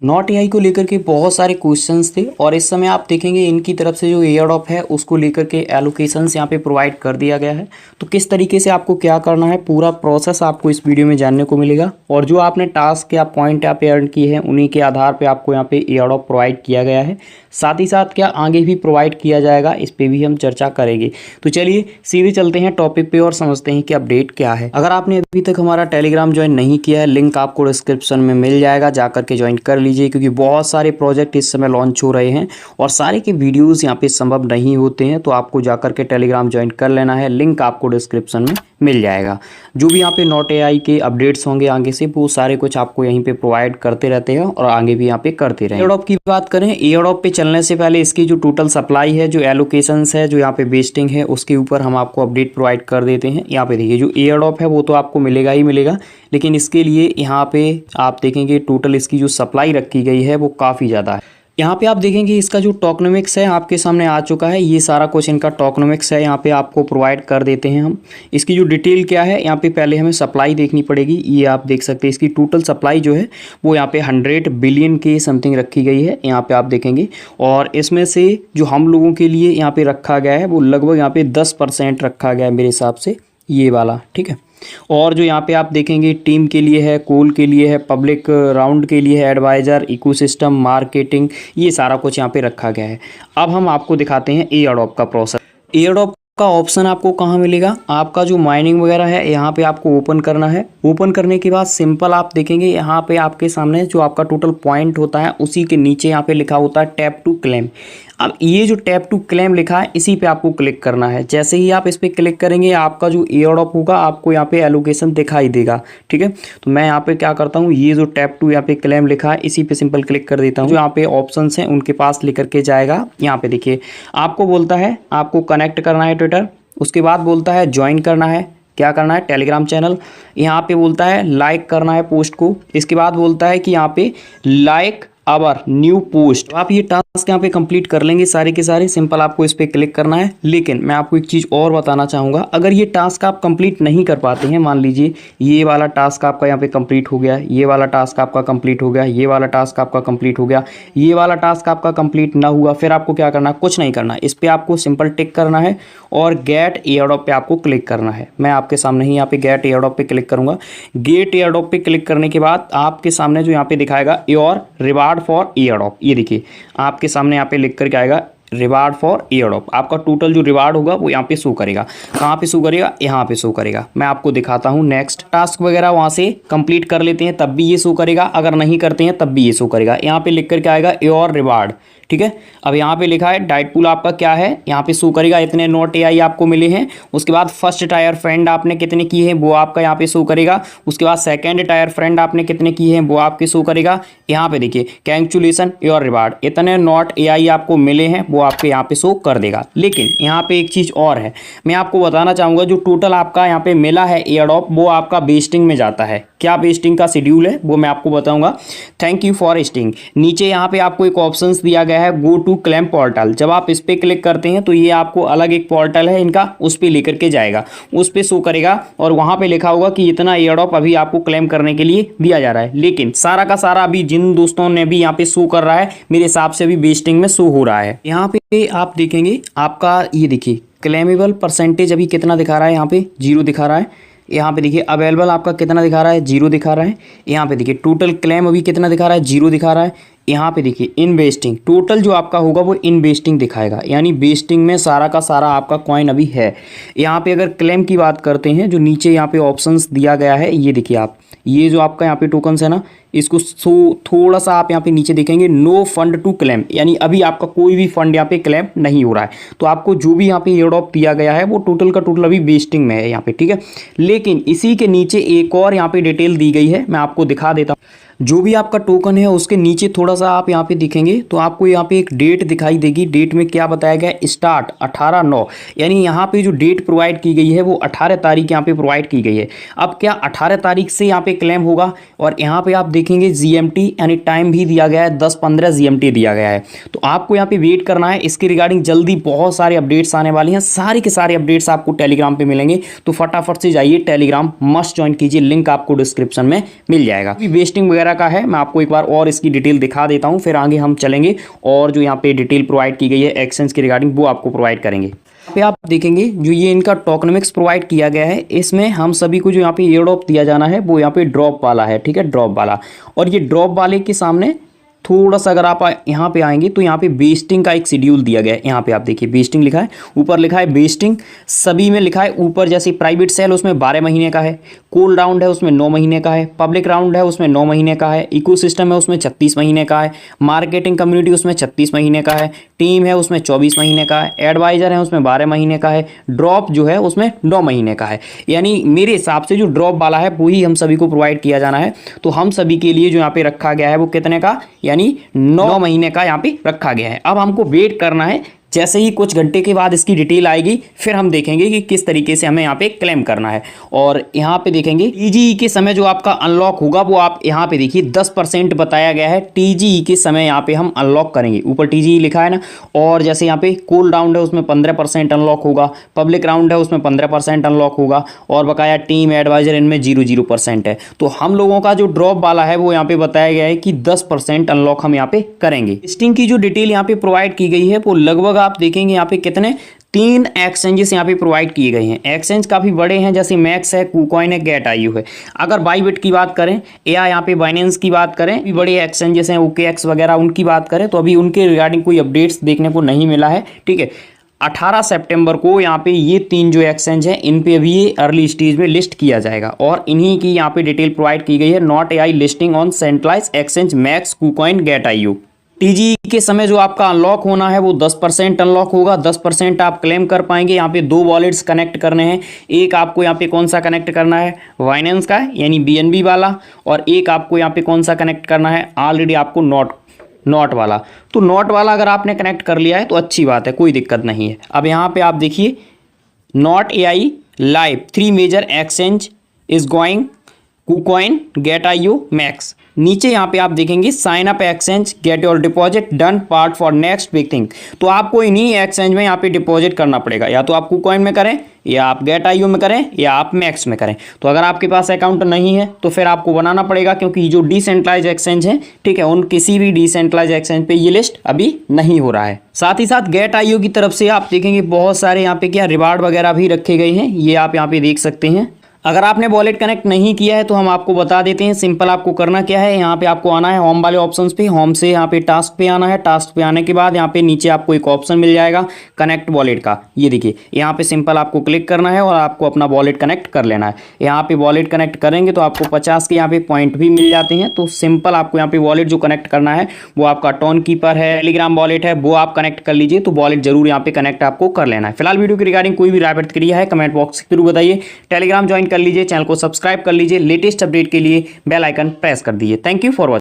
Not AI को लेकर के बहुत सारे क्वेश्चंस थे और इस समय आप देखेंगे इनकी तरफ से जो एयरड्रॉप है उसको लेकर के एलोकेशंस यहाँ पे प्रोवाइड कर दिया गया है। तो किस तरीके से आपको क्या करना है पूरा प्रोसेस आपको इस वीडियो में जानने को मिलेगा और जो आपने टास्क या पॉइंट यहाँ पे अर्न किए हैं उन्हीं के आधार पर आपको यहाँ पे एयरड्रॉप प्रोवाइड किया गया है। साथ ही साथ क्या आगे भी प्रोवाइड किया जाएगा इस पर भी हम चर्चा करेंगे। तो चलिए सीधे चलते हैं टॉपिक पे और समझते हैं कि अपडेट क्या है। अगर आपने अभी तक हमारा टेलीग्राम ज्वाइन नहीं किया है, लिंक आपको डिस्क्रिप्शन में मिल जाएगा, जाकर के ज्वाइन कर लीजिए क्योंकि बहुत सारे प्रोजेक्ट इस समय लॉन्च हो रहे हैं और सारे के वीडियोस यहाँ पे संभव नहीं होते हैं। तो आपको जाकर के टेलीग्राम ज्वाइन कर लेना है, लिंक आपको डिस्क्रिप्शन में मिल जाएगा। जो भी यहाँ पे नॉट एआई के अपडेट्स होंगे आगे से वो सारे कुछ आपको यहीं पे प्रोवाइड करते रहते हैं और आगे भी यहाँ पे करते रहेंगे। एयरड्रॉप की बात करें, एयरड्रॉप पे चलने से पहले इसकी जो टोटल सप्लाई है, जो एलोकेशंस है, जो यहाँ पे वेस्टिंग है, उसके ऊपर हम आपको अपडेट प्रोवाइड कर देते हैं। यहाँ पे देखिए जो एयरड्रॉप है वो तो आपको मिलेगा ही मिलेगा, लेकिन इसके लिए यहाँ पे आप देखेंगे टोटल इसकी जो सप्लाई रखी गई है वो काफ़ी ज़्यादा है। यहाँ पे आप देखेंगे इसका जो टोकनोमिक्स है आपके सामने आ चुका है। ये सारा कुछ इनका टोकनोमिक्स है, यहाँ पे आपको प्रोवाइड कर देते हैं हम। इसकी जो डिटेल क्या है यहाँ पे पहले हमें सप्लाई देखनी पड़ेगी। ये आप देख सकते हैं इसकी टोटल सप्लाई जो है वो यहाँ पे 100 बिलियन के समथिंग रखी गई है, यहाँ पे आप देखेंगे। और इसमें से जो हम लोगों के लिए यहाँ पे रखा गया है वो लगभग यहाँ पे 10% रखा गया है मेरे हिसाब से, ये वाला, ठीक है। और जो यहाँ पे आप देखेंगे टीम के लिए है, कोल के लिए है, पब्लिक राउंड के लिए है, एडवाइज़र, इकोसिस्टम, मार्केटिंग, ये सारा कुछ यहाँ पे रखा गया है। अब हम आपको दिखाते हैं एयरड्रॉप का प्रोसेस। एयरड्रॉप का ऑप्शन आपको कहाँ मिलेगा, आपका जो माइनिंग वगैरह है यहाँ पे आपको ओपन करना है। ओपन करने के बाद सिंपल आप देखेंगे यहाँ पे आपके सामने जो आपका टोटल पॉइंट होता है उसी के नीचे यहाँ पे लिखा होता है टैप टू क्लेम। अब ये जो टैप टू क्लेम लिखा है इसी पे आपको क्लिक करना है। जैसे ही आप इस पर क्लिक करेंगे आपका जो एयरड्रॉप होगा आपको यहाँ पे एलोकेशन दिखाई देगा, ठीक है। तो मैं यहाँ पे क्या करता हूँ, ये जो टैप टू यहाँ पे क्लेम लिखा है इसी पे सिंपल क्लिक कर देता हूँ। जो यहाँ पे ऑप्शंस हैं उनके पास लेकर के जाएगा। यहाँ पे देखिए आपको बोलता है आपको कनेक्ट करना है ट्विटर, उसके बाद बोलता है ज्वाइन करना है, क्या करना है टेलीग्राम चैनल, यहाँ पे बोलता है लाइक करना है पोस्ट को, इसके बाद बोलता है कि यहाँ पे लाइक आवर न्यू पोस्ट। आप ये टास्क यहाँ पे कंप्लीट कर लेंगे सारे के सारे। सिंपल आपको इस पर क्लिक करना है। लेकिन मैं आपको एक चीज़ और बताना चाहूँगा, अगर ये टास्क आप कंप्लीट नहीं कर पाते हैं, मान लीजिए ये वाला टास्क आपका यहाँ पे कंप्लीट हो गया, ये वाला टास्क आपका कंप्लीट हो गया, ये वाला टास्क आपका कंप्लीट हो गया, ये वाला टास्क आपका कंप्लीट ना हुआ, फिर आपको क्या करना है, कुछ नहीं करना, इस पर आपको सिंपल टिक करना है और गेट एयरड्रॉप पे आपको क्लिक करना है। मैं आपके सामने ही यहाँ पे गेट एयरड्रॉप पे क्लिक करूँगा। गेट एयरड्रॉप पे क्लिक करने के बाद आपके सामने जो यहाँ पे दिखाएगा योर रिवार्ड फॉर एयरड्रॉप, ये देखिए आपके सामने यहाँ पे लिख करके आएगा रिवार्ड फॉर एयरड्रॉप। आपका टोटल जो रिवार्ड होगा वो यहाँ पे शो करेगा। कहाँ पे शो करेगा, यहाँ पे शो करेगा। मैं आपको दिखाता हूँ। नेक्स्ट टास्क वगैरह वहाँ से कंप्लीट कर लेते हैं तब भी ये शो करेगा, अगर नहीं करते हैं तब भी ये शो करेगा। यहाँ पे लिख करके आएगा योर रिवार्ड, ठीक है। अब यहाँ पे लिखा है डाइट पूल आपका क्या है, यहाँ पे शो करेगा इतने नॉट एआई आपको मिले हैं। उसके बाद फर्स्ट टायर फ्रेंड आपने कितने किए हैं वो आपका यहाँ पे शो करेगा। उसके बाद सेकंड टायर फ्रेंड आपने कितने किए हैं वो आपके शो करेगा। यहाँ पे देखिए कैंचुलेशन योर रिवार्ड, इतने नॉट एआई आपको मिले हैं वो आपके यहाँ पे शो कर देगा। लेकिन यहाँ पे एक चीज़ और है, मैं आपको बताना चाहूँगा, जो टोटल आपका यहाँ पे मिला है एयरड्रॉप वो आपका वेस्टिंग में जाता है। क्या वेस्टिंग का शेड्यूल है वो मैं आपको बताऊंगा। Thank you for wasting. नीचे यहाँ पे आपको एक ऑप्शन दिया गया है गो टू क्लेम पोर्टल। जब आप इस पर क्लिक करते हैं तो ये आपको अलग एक पोर्टल है इनका, उस पर लेकर के जाएगा, उस पर शो करेगा और वहाँ पे लिखा होगा कि इतना एयरड्रॉप अभी आपको क्लेम करने के लिए दिया जा रहा है। लेकिन सारा का सारा अभी जिन दोस्तों ने भी यहाँ पे शो कर रहा है मेरे हिसाब से अभी वेस्टिंग में शो हो रहा है। यहाँ पे आप देखेंगे आपका ये देखिए क्लेमेबल परसेंटेज अभी कितना दिखा रहा है, यहाँ पे 0 दिखा रहा है। यहाँ पे देखिए अवेलेबल आपका कितना दिखा रहा है, 0 दिखा रहा है। यहाँ पे देखिए टोटल क्लेम अभी कितना दिखा रहा है, 0 दिखा रहा है। यहाँ पे देखिए इन्वेस्टिंग, टोटल जो आपका होगा वो इन्वेस्टिंग दिखाएगा, यानी वेस्टिंग में सारा का सारा आपका कॉइन अभी है। यहाँ पे अगर क्लेम की बात करते हैं, जो नीचे यहाँ पे ऑप्शंस दिया गया है, ये देखिए आप, ये जो आपका यहाँ पे टोकन्स है ना, इसको थोड़ा सा आप यहाँ पे नीचे देखेंगे नो फंड टू क्लेम, यानी अभी आपका कोई भी फंड यहाँ पे क्लेम नहीं हो रहा है। तो आपको जो भी यहाँ पे एयरड्रॉप दिया गया है वो टोटल का टोटल अभी वेस्टिंग में है यहाँ पे, ठीक है। लेकिन इसी के नीचे एक और यहाँ पे डिटेल दी गई है, मैं आपको दिखा देता हूँ। जो भी आपका टोकन है उसके नीचे थोड़ा सा आप यहाँ पे दिखेंगे तो आपको यहाँ पे एक डेट दिखाई देगी। डेट में क्या बताया गया है, स्टार्ट 18/9, यानी यहाँ पे जो डेट प्रोवाइड की गई है वो 18 तारीख यहाँ पे प्रोवाइड की गई है। अब क्या 18 तारीख से यहाँ पे क्लेम होगा, और यहाँ पे आप देखेंगे GMT यानी टाइम भी दिया गया है, 10:15 GMT दिया गया है। तो आपको यहाँ पे वेट करना है, इसके रिगार्डिंग जल्दी बहुत सारे अपडेट्स आने वाली हैं। सारे के सारे अपडेट्स आपको टेलीग्राम पे मिलेंगे, तो फटाफट से जाइए टेलीग्राम मस्ट ज्वाइन कीजिए, लिंक आपको डिस्क्रिप्शन में मिल जाएगा। वेस्टिंग वगैरह वगैरह का है, मैं आपको एक बार और इसकी डिटेल दिखा देता हूँ, फिर आगे हम चलेंगे और जो यहाँ पे डिटेल प्रोवाइड की गई है एक्सचेंज के रिगार्डिंग वो आपको प्रोवाइड करेंगे। यहाँ पे आप देखेंगे जो ये इनका टोकनॉमिक्स प्रोवाइड किया गया है, इसमें हम सभी को जो यहाँ पे एयर ड्रॉप दिया जाना है वो यहाँ पे ड्रॉप वाला है, ठीक है, ड्रॉप वाला। और ये ड्रॉप वाले के सामने थोड़ा सा अगर आप यहाँ पे आएंगे तो यहाँ पे बेस्टिंग का एक शेड्यूल दिया गया है। यहाँ पे आप देखिए बेस्टिंग लिखा है, ऊपर लिखा है बेस्टिंग, सभी में लिखा है ऊपर, जैसे प्राइवेट सेल उसमें 12 महीने का है, कोल्ड राउंड है उसमें 9 महीने का है, पब्लिक राउंड है उसमें 9 महीने का है, इकोसिस्टम है उसमें 36 महीने का है, मार्केटिंग कम्युनिटी उसमें 36 महीने का है, टीम है उसमें 24 महीने का है, एडवाइजर है उसमें 12 महीने का है, ड्रॉप जो है उसमें 9 महीने का है। यानी मेरे हिसाब से जो ड्रॉप वाला है वही हम सभी को प्रोवाइड किया जाना है। तो हम सभी के लिए जो यहाँ पे रखा गया है वो कितने का, यानी 9 महीने का यहाँ पे रखा गया है। अब हमको वेट करना है, जैसे ही कुछ घंटे के बाद इसकी डिटेल आएगी फिर हम देखेंगे कि किस तरीके से हमें यहाँ पे क्लेम करना है। और यहाँ पे देखेंगे टीजीई के समय जो आपका अनलॉक होगा वो आप यहाँ पे देखिए 10% बताया गया है, टीजीई के समय यहाँ पे हम अनलॉक करेंगे, ऊपर टीजीई लिखा है ना। और जैसे यहाँ पे कोल्ड राउंड है उसमें 15% अनलॉक होगा, पब्लिक राउंड है उसमें 15% अनलॉक होगा, और बकाया टीम एडवाइजर इनमें 0% है। तो हम लोगों का जो ड्रॉप वाला है वो यहाँ पे बताया गया है कि 10% अनलॉक हम यहाँ पे करेंगे। लिस्टिंग की जो डिटेल यहाँ पे प्रोवाइड की गई है वो लगभग आप देखेंगे यहाँ पे कितने 3 एक्सचेंजेस यहाँ पे प्रोवाइड किए गए हैं। एक्सचेंज काफ़ी बड़े हैं, जैसे मैक्स है, कूकॉइन है, गेट आईयू है। अगर बाईबिट की बात करें या यहाँ पे बाइनेंस की बात करें, भी बड़े एक्सचेंजेस हैं, OKX वगैरह, उनकी बात करें तो अभी उनके रिगार्डिंग कोई अपडेट्स देखने को नहीं मिला है, ठीक है। 18 सितंबर को यहाँ पे ये 3 जो एक्सचेंज हैं इन पे अभी ये अर्ली स्टेज में लिस्ट किया जाएगा और इन्हीं की यहाँ पे डिटेल प्रोवाइड की गई है। Not AI listing on centralize exchange, Max, KuCoin, Gate io. TG के समय जो आपका अनलॉक होना है वो 10% अनलॉक होगा, 10% आप क्लेम कर पाएंगे। यहाँ पे 2 वॉलेट्स कनेक्ट करने हैं, एक आपको यहाँ पे कौन सा कनेक्ट करना है, बाइनेंस का यानी BNB वाला, और एक आपको यहाँ पे कौन सा कनेक्ट करना है, ऑलरेडी आपको नॉट वाला। तो नॉट वाला अगर आपने कनेक्ट कर लिया है तो अच्छी बात है, कोई दिक्कत नहीं है। अब यहाँ पे आप देखिए not AI live 3 major exchange is going, KuCoin, Gate io, Max. नीचे यहाँ पे आप देखेंगे sign up exchange, get your deposit done, part for next big thing. तो आपको इन्हीं एक्सचेंज में यहाँ पे डिपॉजिट करना पड़ेगा, या तो आप कूकॉइन में करें, या आप गेट आईयू में करें, या आप मैक्स में करें। तो अगर आपके पास अकाउंट नहीं है तो फिर आपको बनाना पड़ेगा, क्योंकि जो डिसेंट्रलाइज एक्सचेंज है, ठीक है, उन किसी भी डिसेंट्रलाइज एक्सचेंज पे ये लिस्ट अभी नहीं हो रहा है। साथ ही साथ गेट आईयू की तरफ से आप देखेंगे बहुत सारे यहाँ पे क्या रिवार्ड वगैरह भी रखे गए हैं, ये आप यहाँ पे देख सकते हैं। अगर आपने वॉलेट कनेक्ट नहीं किया है तो हम आपको बता देते हैं। सिंपल आपको करना क्या है, यहाँ पे आपको आना है होम वाले ऑप्शंस पे, होम से यहाँ पे टास्क पे आना है। टास्क पे आने के बाद यहाँ पे नीचे आपको एक ऑप्शन मिल जाएगा कनेक्ट वॉलेट का, ये देखिए यहाँ पे सिंपल आपको क्लिक करना है और आपको अपना वॉलेट कनेक्ट कर लेना है। यहाँ पे वॉलेट कनेक्ट करेंगे तो आपको 50 के यहाँ पे पॉइंट भी मिल जाते हैं। तो सिंपल आपको यहाँ पे वॉलेट जो कनेक्ट करना है वो आपका टोन कीपर है, टेलीग्राम वॉलेट है, वो आप कनेक्ट कर लीजिए। तो वॉलेट जरूर यहाँ पे कनेक्ट आपको कर लेना है। फिलहाल वीडियो के रिगार्डिंग कोई भी राय प्रतिक्रिया है कमेंट बॉक्स के थ्रू बताइए। टेलीग्राम ज्वाइन कर लीजिए, चैनल को सब्सक्राइब कर लीजिए, लेटेस्ट अपडेट के लिए बेल आइकन प्रेस कर दीजिए। Thank you for watching.